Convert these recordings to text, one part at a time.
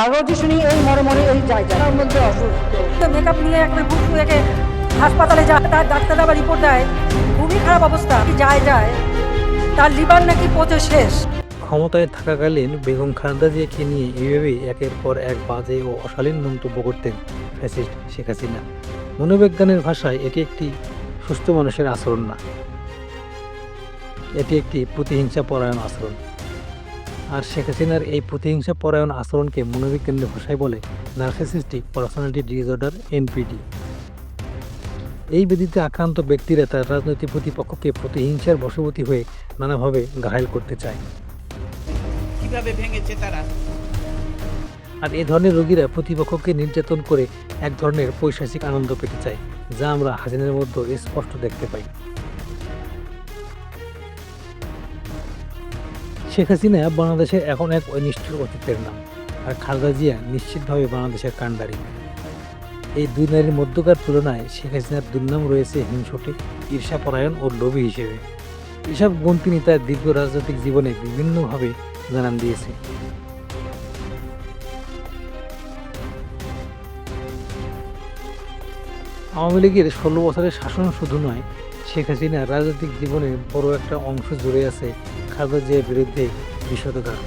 আগেও যে শুনি এই মরে মরে এই যায় যার মধ্যে অসুস্থ মেকআপ নিয়ে একটা ভূত রেখে হাসপাতালে যায়, তার ডাক্তাররা আবার রিপোর্ট দেয় খুবই খারাপ অবস্থা, যায় তার লিভার নাকি পচে শেষ। ক্ষমতায় থাকাকালীন বেগম খালেদা জিয়াকে নিয়ে এইভাবেই একের পর এক বাজে ও অশালীন মন্তব্য করতেন ফ্যাসিস্ট শেখ হাসিনা। মনোবিজ্ঞানের ভাষায় এটি একটি সুস্থ মানুষের আচরণ না, এটি একটি প্রতিহিংসা পরায়ণ আচরণ। আর শেখ হাসিনার এই প্রতিহিংসা পরায়ণ আচরণকে মনোবিজ্ঞানের ভাষায় বলে নার্সিসিস্টিক পার্সোনালিটি ডিসঅর্ডার, এনপিডি। এই ব্যাধিতে আক্রান্ত ব্যক্তিরা তার রাজনৈতিক প্রতিপক্ষকে প্রতিহিংসার বশবর্তী হয়ে নানাভাবে ঘায়েল করতে চায়। কিভাবে ভেঙেছে তারা। আর এ ধরনের রোগীরা প্রতিপক্ষকে নির্যাতন করে এক ধরনের পৈশাচিক আনন্দ পেতে চায়, যা আমরা হাসিনার মধ্যে স্পষ্ট দেখতে পাই। শেখ হাসিনা বাংলাদেশের এখন এক অনিষ্ঠুর অতীতের নাম, আর খালেদা জিয়া নিশ্চিতভাবে বাংলাদেশের কাণ্ডারি। এই দুই নারীর মধ্যকার তুলনায় শেখ হাসিনার দুর্নাম রয়েছে হিংসুটে, ঈর্ষাপরায়ণ ও লোভী হিসেবে। এসব গুণ তিনি তার দীর্ঘ রাজনৈতিক জীবনে বিভিন্নভাবে জানান দিয়েছে। আওয়ামী লীগের 16 বছরের শাসন শুধু নয়, শেখ হাসিনার রাজনৈতিক জীবনের বড় একটা অংশ জুড়ে আছে খালেদা জিয়ার বিরুদ্ধে বিষোদগার।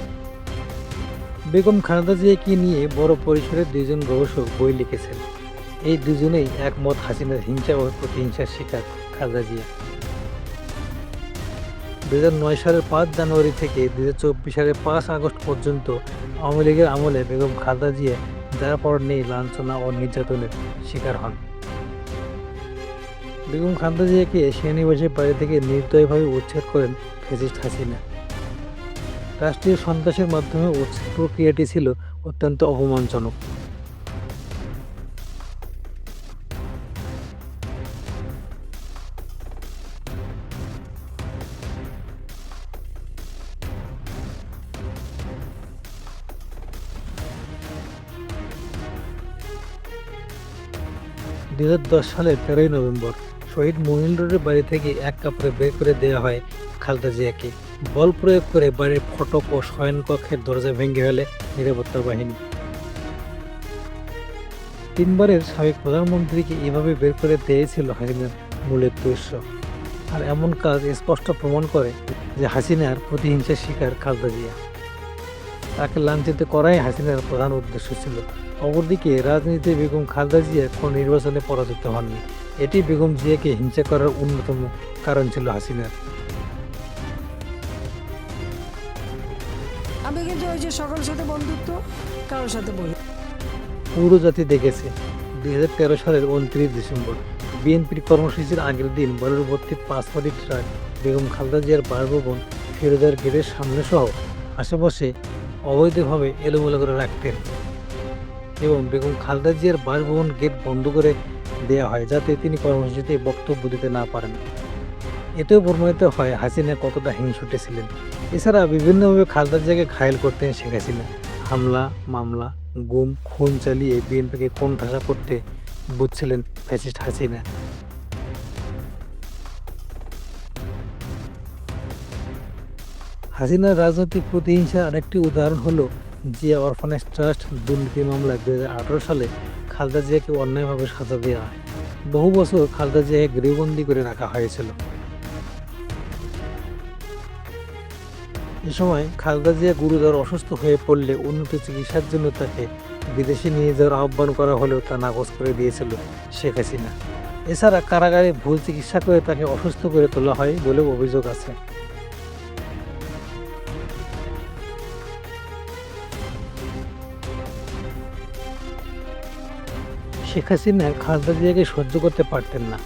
বেগম খালেদা জিয়াকে নিয়ে বড় পরিসরে দুইজন গবেষক বই লিখেছেন। এই দুজনেই একমত, হাসিনার হিংসা ও প্রতিহিংসার শিকার খালেদা জিয়া। 2009 সালের 5 জানুয়ারি থেকে 2024 সালের 5 আগস্ট পর্যন্ত আওয়ামী লীগের আমলে বেগম খালেদা জিয়া যার পর নেই লাঞ্ছনা ও নির্যাতনের শিকার হন। বেগম খালেদা জিয়াকে সেনানিবাসের বাড়ি থেকে নির্দয়ভাবে উচ্ছেদ করেন ফ্যাসিস্ট হাসিনা। রাষ্ট্রীয় সন্ত্রাসের মাধ্যমে উচ্ছেদ প্রক্রিয়াটি ছিল অত্যন্ত অপমানজনক। সালের 13ই নভেম্বর শহীদ মহিন রোডের বাড়ি থেকে এক কাপড়ে বের করে দেওয়া হয় খালেদা জিয়াকে। বল প্রয়োগ করে বাড়ির ফটক ও শয়নকক্ষের দরজা ভেঙে ফেলে নিরাপত্তা বাহিনী। 3বারের সাবেক প্রধানমন্ত্রীকে এভাবে বের করে দিয়েছিল হাসিনার মূল উদ্দেশ্য। আর এমন কাজ স্পষ্ট প্রমাণ করে যে হাসিনার প্রতিহিংসার শিকার খালেদা জিয়া। তাকে লাঞ্ছিত করাই হাসিনার প্রধান উদ্দেশ্য ছিল। অপরদিকে রাজনীতিতে বেগম খালেদা জিয়া কোন নির্বাচনে পরাজিত হননি। এটি বেগম জিয়াকে হিংসা করার অন্যতম কারণ ছিল হাসিনার। আমি কিন্তু ওই যে সকলের সাথে বন্ধুত্ব, কারোর সাথে বলি। পুরো জাতি দেখেছে 2013 সালের 29 ডিসেম্বর বিএনপির কর্মসূচির আগের দিন বলের ভর্তি 5 মাটি ট্রাক বেগম খালেদা জিয়ার বাসভবন ফিরোজার গেটের সামনে সহ আশেপাশে অবৈধভাবে এলোমেলো করে রাখতেন এবং বেগম খালেদা জিয়ার বাসভবন গেট বন্ধ করে দেওয়া হয় যাতে তিনি কর্মসূচিতে বক্তব্য দিতে না পারেন। এতেও প্রমাণিত হয় হাসিনা কতটা হিংসুটে ছিলেন। এছাড়া বিভিন্নভাবে খালেদা জিয়াকে ঘায়েল করতেন শেখ হাসিনা। হামলা, মামলা, গুম, খুন চালিয়ে বিএনপিকে কোণঠাসা করতে বুঝছিলেন ফ্যাসিস্ট হাসিনা। হাসিনার রাজনৈতিক প্রতিহিংসার আরেকটি উদাহরণ হলো জিয়া অরফানেজ ট্রাস্ট দুর্নীতি মামলায় 2018 সালে খালেদা জিয়াকে অন্যায়ভাবে সাজা দেওয়া হয়। বহু বছর খালেদা জিয়াকে গৃহবন্দী করে রাখা হয়েছিল। এ সময় খালেদা জিয়া গুরুতর অসুস্থ হয়ে পড়লে উন্নত চিকিৎসার জন্য তাকে বিদেশে নিয়ে যাওয়ার আহ্বান করা হলেও তা নাকচ করে দিয়েছিল শেখ হাসিনা। এছাড়া কারাগারে ভুল চিকিৎসা করে তাকে অসুস্থ করে তোলা হয় বলেও অভিযোগ আছে। শেখ হাসিনা খালেদা জিয়াকে সহ্য করতে পারতেন না।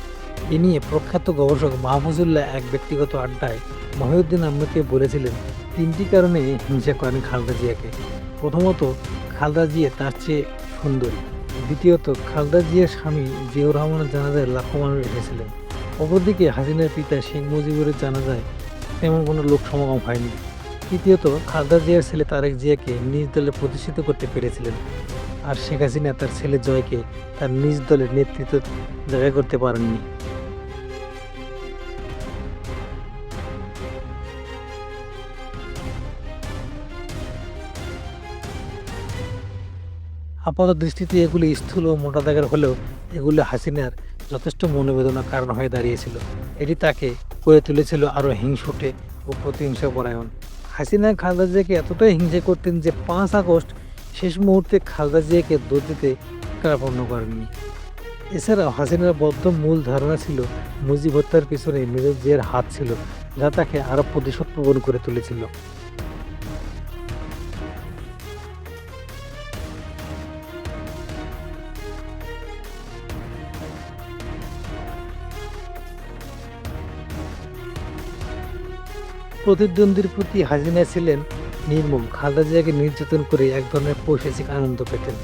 এ নিয়ে প্রখ্যাত গবেষক মাহফুজুল্লাহ এক ব্যক্তিগত আড্ডায় মহিউদ্দিন আহমেদকে বলেছিলেন 3টি কারণে হিংসা করেন খালেদা জিয়াকে। প্রথমত, খালেদা জিয়া তার চেয়ে সুন্দরী। দ্বিতীয়ত, খালেদা জিয়ার স্বামী জিয়াউর রহমানের জানাজায় লাখো মানুষ এসেছিলেন। অপরদিকে হাসিনার পিতা শেখ মুজিবুরের জানাজায় তেমন কোনো লোক সমাগম হয়নি। তৃতীয়ত, খালেদা জিয়ার ছেলে তারেক জিয়াকে নিজ দলে প্রতিষ্ঠিত করতে পেরেছিলেন, আর শেখ হাসিনা তার ছেলে জয়কে তার নিজ দলের নেতৃত্ব জায়গা করতে পারেননি। আপাত দৃষ্টিতে এগুলি স্থূল ও মোটা দাগের হলেও এগুলি হাসিনার যথেষ্ট মনোবেদনার কারণ হয়ে দাঁড়িয়েছিল। এটি তাকে করে তুলেছিল আরও হিংসুটে ও প্রতিহিংসা পরায়ণ। হাসিনা খালেদা জিয়াকে এতটাই হিংসা করতেন যে 5 আগস্ট শেষ মুহূর্তে খালেদা জিয়াকে দোষ দিতে কারাপন্ন করেননি। এছাড়াও হাসিনার বদ্ধ মূল ধারণা ছিল মুজিব হত্যার পিছনে মেজর জিয়ার হাত ছিল, যা তাকে আরও প্রতিশোধ প্রবণ করে তুলেছিল। প্রতিদ্বন্দ্বীর প্রতি হাসিনা ছিলেন নির্মম। খালেদা জিয়াকে নির্যাতন করে এক ধরনের পৈশাচিক আনন্দ পেতেন,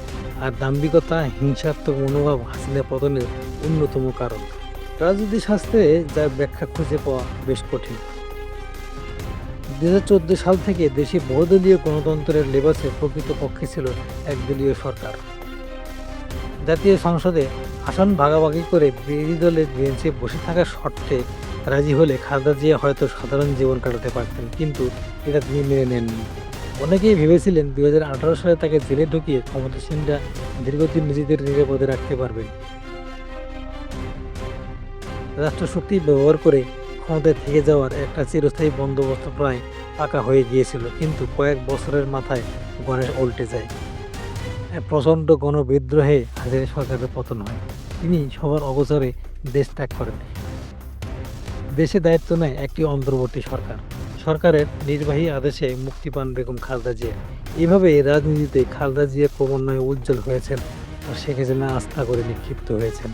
আর দাম্ভিকতা, হিংসাত্মক মনোভাব হাসিনা পতনের অন্যতম কারণ। রাজনীতি শাস্ত্রে যার ব্যাখ্যা খুঁজে পাওয়া বেশ কঠিন। 2014 সাল থেকে দেশে বহুদলীয় গণতন্ত্রের লেবাসে প্রকৃতপক্ষে ছিল একদলীয় সরকার। জাতীয় সংসদে আসন ভাগাভাগি করে বিরোধী দলের বেঞ্চে বসে থাকার শর্তে রাজি হলে খালেদা জিয়া হয়তো সাধারণ জীবন কাটাতে পারতেন, কিন্তু এটা তিনি মেনে নেননি। অনেকেই ভেবেছিলেন 2018 সালে তাকে জেলে ঢুকিয়ে ক্ষমতাসীনরা দীর্ঘদিন নিজেদের নিরাপদে রাখতে পারবেন। রাষ্ট্রশক্তি ব্যবহার করে ক্ষমতায় থেকে যাওয়ার একটা চিরস্থায়ী বন্দোবস্ত প্রায় পাকা হয়ে গিয়েছিল, কিন্তু কয়েক বছরের মাথায় গণেশ উল্টে যায়। প্রচণ্ড গণবিদ্রোহে হাসিনা সরকারের পতন হয়। তিনি সবার অগোচরে দেশ ত্যাগ করেন। দেশে দায়িত্ব নেয় একটি অন্তর্বর্তী সরকার। সরকারের নির্বাহী আদেশে মুক্তি পান বেগম খালেদা জিয়া। এভাবে রাজনীতিতে খালেদা জিয়া ক্রমান্বয়ে উজ্জ্বল হয়েছেন আর শেখ হাসিনা আস্থা করে নিক্ষিপ্ত হয়েছেন।